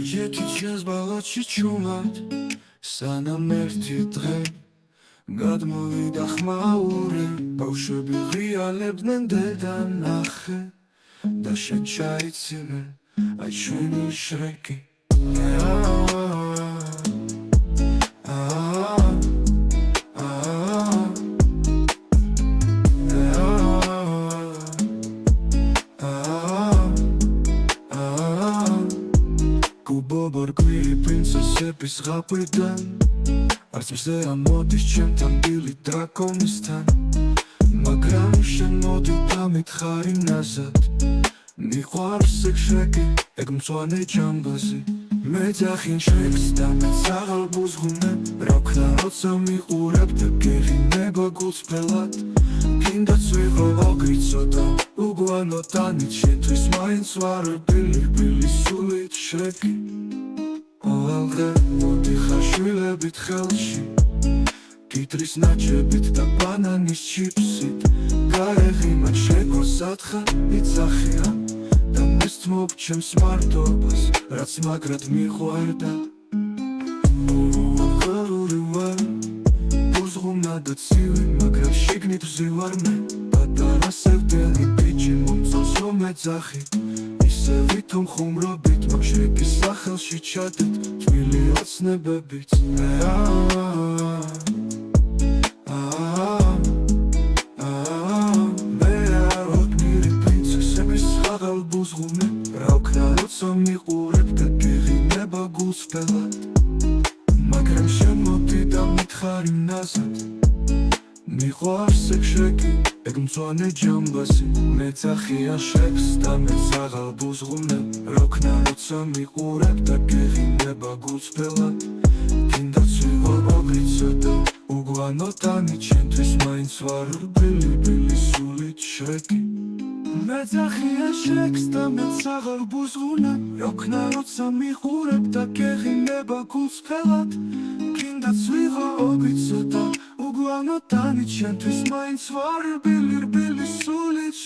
Ჭიჭეთი ჩემს ბალათში ჩუმად სანამ ერთი დღე გადმოვიდა ხმაური ბავშვები ღიალებდნენ დედა ნახე და შენ ჩაიცილე აი ჩვენი შრეკი Боборгли принцесები ზღაპრიდან არც მზე ამოდის ჩემთან ბილი დრაკონისთან მაგრამ შენ მოდი დამითხარი ნაზად მიყვარს ეგ შრეკი ეგ მწვანე ჯამბაზი მე ძახინ შრეკს და მეც აღარ ბუზღუნებ რა ვქნა როცა მიყურებ და გეღინება გულწრფელად კიდაც ვიღო ოგრიცოდა უგვანო ტანით შენთვის მაინც ვარ ბილი სულით შრეკი Ოლღე მოდი ხაშვილებით ხელში კიტრის ნაჭებით და ბანანის ჩიპსით გაეღიმათ შეგოს ათხარ იცახია და მესწმობ ჩემს მარტობას რაც მაგრად მიყვარდა უღარური ვარ ბუზღუნა და ცივი მაგრამ შიგნით ვზივარ მე პატარა სევდელი ბიჭი მომწონს რომ ეძახი ისე ვითომ ხუმრობით მაგშრიკის სახელში ჩადეთ თბილი ოცნებებით მე არ ვაკნირი პრინცესების აღარ ბუზღუნებ რა ვქნა როცა მიყურებ და გეღინება გულწრფელად მაგრამ შენ მოდი და მითხარი ნაზად მიყვარს ეგ შრეკი ეგ მწვანე ჯამბაზი მე ძახია შრეკს და მეც აღარ ბუზღუნებ რა ვქნა როცა მიყურებ და გეღინება გულწრფელად კიდაც ვიღო ოგრიცოდა უგვანო ტანით შენთვის მაინც ვარ ბილი სულით შრეკი მე ძახია შრეკს და მეც აღარ ბუზღუნებ რა ვქნა როცა მიყურებ და გეღინება გულწრფელად კიდაც ვიღო ოგრიცოდა უგვანო ტანით შენთვის მაინც ვარ ბილი სულით